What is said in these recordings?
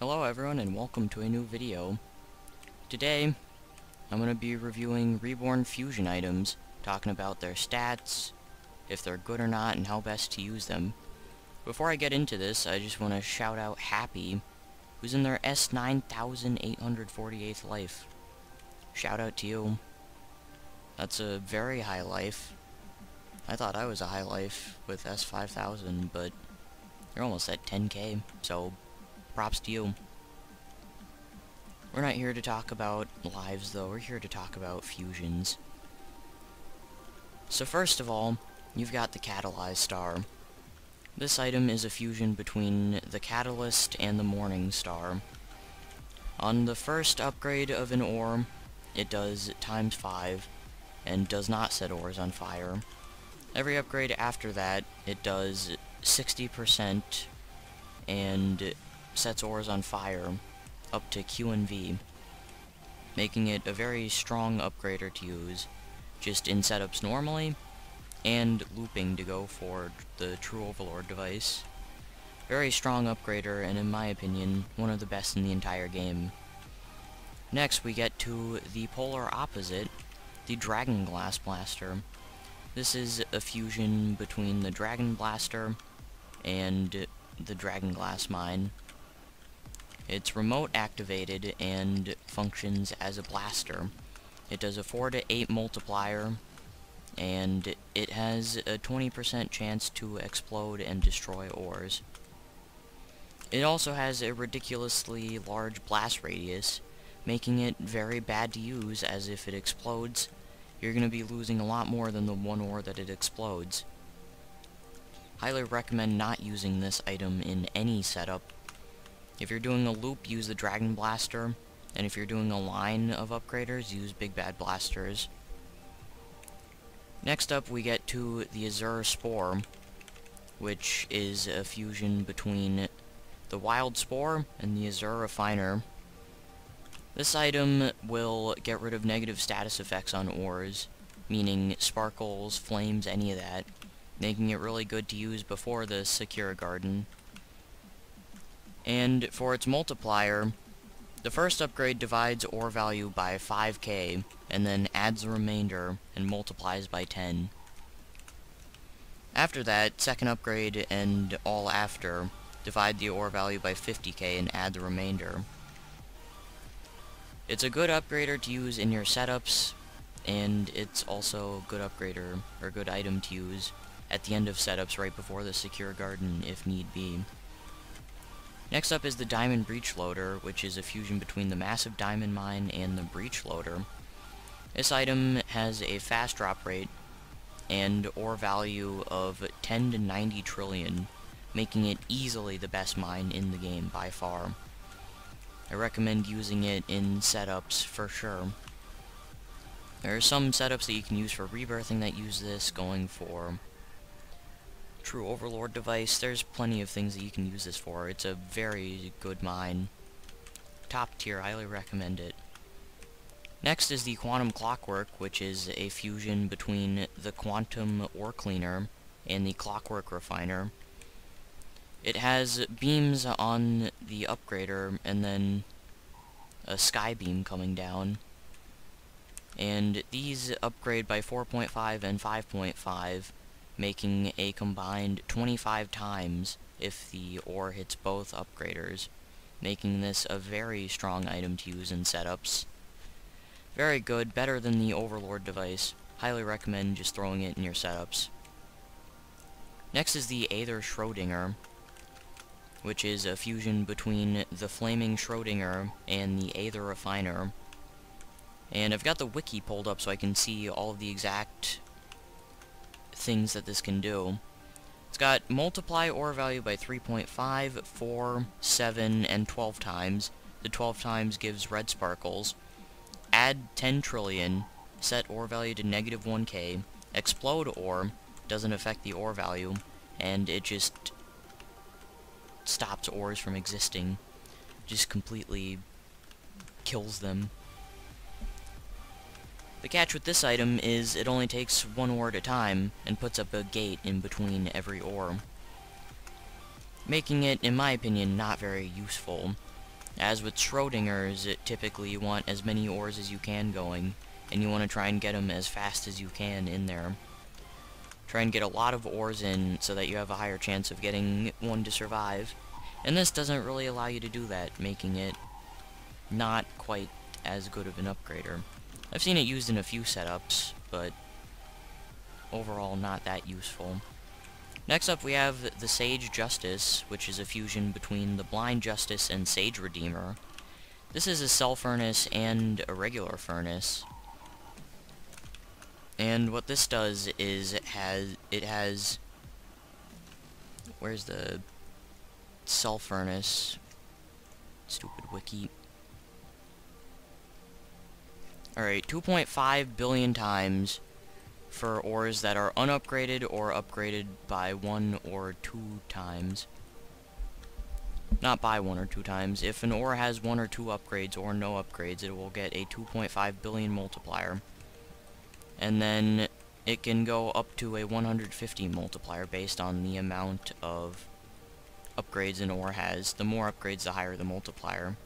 Hello everyone and welcome to a new video. Today, I'm going to be reviewing Reborn Fusion items, talking about their stats, if they're good or not, and how best to use them. Before I get into this, I just want to shout out Happy, who's in their S9848th life. Shout out to you. That's a very high life. I thought I was a high life with S5000, but you're almost at 10k, so props to you. We're not here to talk about lives, though. We're here to talk about fusions. So first of all, you've got the Catalyzed Star. This item is a fusion between the Catalyst and the Morning Star. On the first upgrade of an ore, it does ×5, and does not set ores on fire. Every upgrade after that, it does 60%, and sets ores on fire up to Q and V, making it a very strong upgrader to use, just in setups normally, and looping to go for the True Overlord device. Very strong upgrader, and in my opinion, one of the best in the entire game. Next, we get to the polar opposite, the Dragon Glass Blaster. This is a fusion between the Dragon Blaster and the Dragon Glass Mine. It's remote activated and functions as a blaster. It does a 4 to 8 multiplier, and it has a 20% chance to explode and destroy ores. It also has a ridiculously large blast radius, making it very bad to use, as if it explodes, you're going to be losing a lot more than the one ore that it explodes. Highly recommend not using this item in any setup. If you're doing a loop, use the Dragon Blaster, and if you're doing a line of upgraders, use Big Bad Blasters. Next up, we get to the Aether Spore, which is a fusion between the Wild Spore and the Aether Refiner. This item will get rid of negative status effects on ores, meaning sparkles, flames, any of that, making it really good to use before the Secure Garden. And for its multiplier, the first upgrade divides ore value by 5k, and then adds the remainder and multiplies by 10. After that, second upgrade and all after divide the ore value by 50k and add the remainder. It's a good upgrader to use in your setups, and it's also a good upgrader, or good item to use at the end of setups right before the Secure Garden, if need be. Next up is the Diamond Breech-Loader, which is a fusion between the Massive Diamond Mine and the Breech-Loader. This item has a fast drop rate and ore value of 10 to 90 trillion, making it easily the best mine in the game by far. I recommend using it in setups for sure. There are some setups that you can use for rebirthing that use this, going for True Overlord device. There's plenty of things that you can use this for. It's a very good mine. Top tier, highly recommend it. Next is the Quantum Clockwork, which is a fusion between the Quantum Ore Cleaner and the Clockwork Refiner. It has beams on the upgrader, and then a sky beam coming down. And these upgrade by 4.5 and 5.5, making a combined 25 times if the ore hits both upgraders, making this a very strong item to use in setups. Very good, better than the Overlord device. Highly recommend just throwing it in your setups. Next is the Aether Schrodinger, which is a fusion between the Flaming Schrodinger and the Aether Refiner. And I've got the wiki pulled up so I can see all of the exact things that this can do. It's got multiply ore value by 3.5, 4, 7, and 12 times. The 12 times gives red sparkles. Add 10 trillion, set ore value to -1k, explode ore, doesn't affect the ore value, and it just stops ores from existing. Just completely kills them. The catch with this item is it only takes one ore at a time, and puts up a gate in between every ore, making it, in my opinion, not very useful. As with Schrodinger's, typically you want as many ores as you can going, and you want to try and get them as fast as you can in there. Try and get a lot of ores in so that you have a higher chance of getting one to survive. And this doesn't really allow you to do that, making it not quite as good of an upgrader. I've seen it used in a few setups, but overall not that useful. Next up we have the Sage Justice, which is a fusion between the Blind Justice and Sage Redeemer. This is a cell furnace and a regular furnace. And what this does is it has where's the cell furnace? Stupid wiki. Alright, 2.5 billion times for ores that are unupgraded or upgraded by 1 or 2 times. Not by 1 or 2 times. If an ore has 1 or 2 upgrades or no upgrades, it will get a 2.5 billion multiplier. And then it can go up to a 150 multiplier based on the amount of upgrades an ore has. The more upgrades, the higher the multiplier.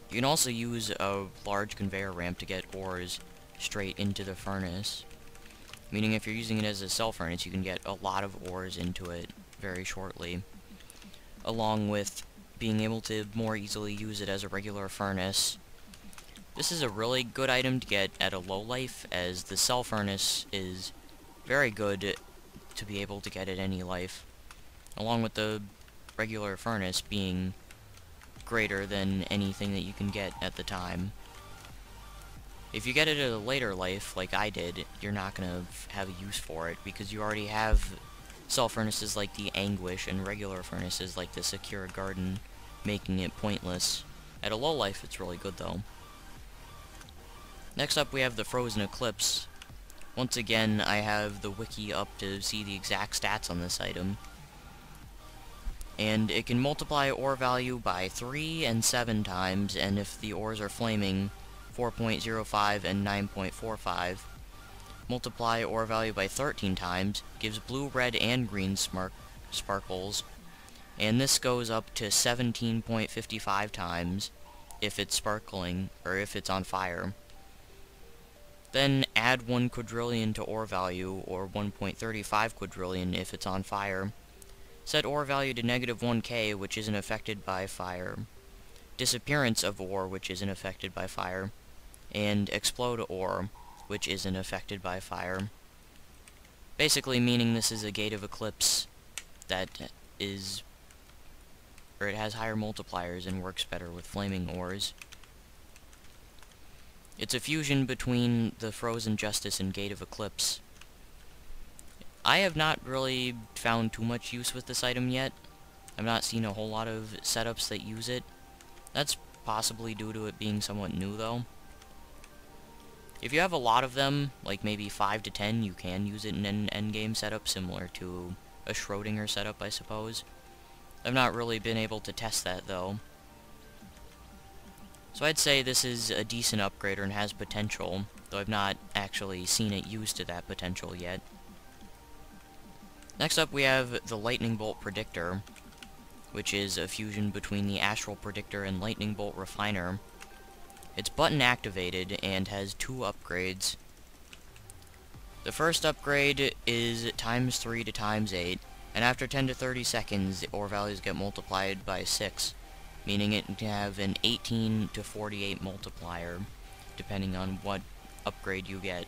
You can also use a large conveyor ramp to get ores straight into the furnace. Meaning if you're using it as a cell furnace, you can get a lot of ores into it very shortly. Along with being able to more easily use it as a regular furnace. This is a really good item to get at a low life, as the cell furnace is very good to be able to get at any life. Along with the regular furnace being greater than anything that you can get at the time. If you get it at a later life, like I did, you're not going to have a use for it, because you already have cell furnaces like the Anguish and regular furnaces like the Secure Garden, making it pointless. At a low life, it's really good though. Next up we have the Frozen Eclipse. Once again, I have the wiki up to see the exact stats on this item. And it can multiply ore value by 3 and 7 times, and if the ores are flaming, 4.05 and 9.45. Multiply ore value by 13 times, gives blue, red, and green sparkles, and this goes up to 17.55 times if it's sparkling, or if it's on fire. Then add 1 quadrillion to ore value, or 1.35 quadrillion if it's on fire. Set ore value to -1k, which isn't affected by fire. Disappearance of ore, which isn't affected by fire. And explode ore, which isn't affected by fire. Basically meaning this is a Gate of Eclipse that is, or it has higher multipliers and works better with flaming ores. It's a fusion between the Frozen Justice and Gate of Eclipse. I have not really found too much use with this item yet. I've not seen a whole lot of setups that use it. That's possibly due to it being somewhat new though. If you have a lot of them, like maybe 5 to 10, you can use it in an endgame setup similar to a Schrodinger setup, I suppose. I've not really been able to test that though. So I'd say this is a decent upgrader and has potential, though I've not actually seen it used to that potential yet. Next up we have the Lightning Bolt Predictor, which is a fusion between the Astral Predictor and Lightning Bolt Refiner. It's button activated and has 2 upgrades. The first upgrade is ×3 to ×8, and after 10 to 30 seconds the ore values get multiplied by 6, meaning it can have an 18 to 48 multiplier, depending on what upgrade you get.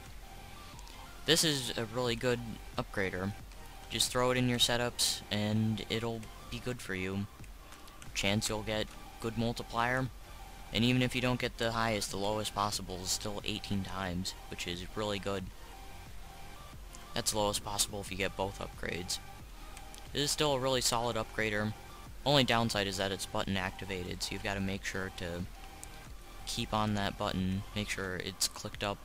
This is a really good upgrader. Just throw it in your setups, and it'll be good for you. Chance you'll get good multiplier, and even if you don't get the highest, the lowest possible is still 18 times, which is really good. That's the lowest possible if you get both upgrades. This is still a really solid upgrader. Only downside is that it's button activated, so you've got to make sure to keep on that button, make sure it's clicked up.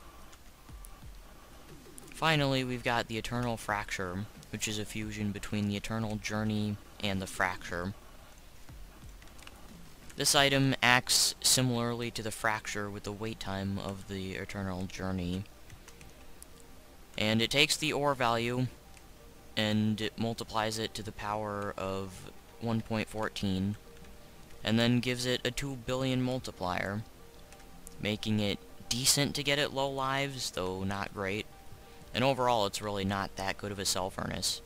Finally, we've got the Eternal Fracture, which is a fusion between the Eternal Journey and the Fracture. This item acts similarly to the Fracture with the wait time of the Eternal Journey. And it takes the ore value and it multiplies it to the power of 1.14, and then gives it a 2 billion multiplier, making it decent to get at low lives, though not great. And overall, it's really not that good of a cell furnace.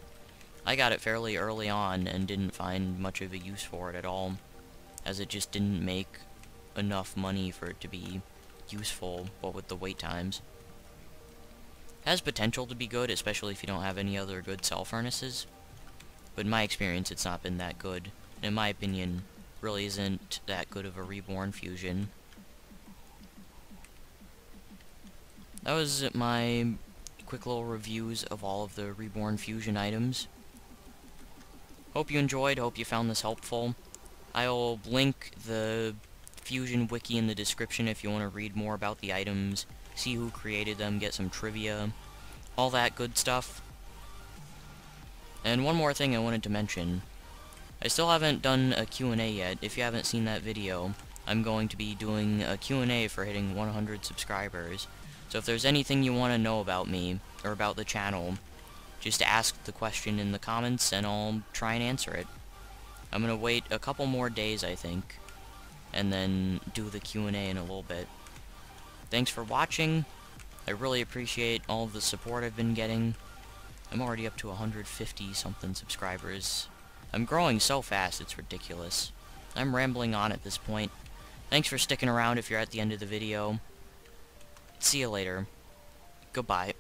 I got it fairly early on and didn't find much of a use for it at all, as it just didn't make enough money for it to be useful, what with the wait times. Has potential to be good, especially if you don't have any other good cell furnaces, but in my experience it's not been that good. In my opinion, really isn't that good of a Reborn fusion. That was my quick little reviews of all of the Reborn fusion items. Hope you enjoyed, hope you found this helpful. I'll link the Fusion Wiki in the description if you want to read more about the items, see who created them, get some trivia, all that good stuff. And one more thing I wanted to mention. I still haven't done a Q&A yet. If you haven't seen that video, I'm going to be doing a Q&A for hitting 100 subscribers. So if there's anything you want to know about me, or about the channel, just ask the question in the comments and I'll try and answer it. I'm gonna wait a couple more days, I think, and then do the Q&A in a little bit. Thanks for watching. I really appreciate all of the support I've been getting. I'm already up to 150 something subscribers. I'm growing so fast, it's ridiculous. I'm rambling on at this point. Thanks for sticking around if you're at the end of the video. See you later. Goodbye.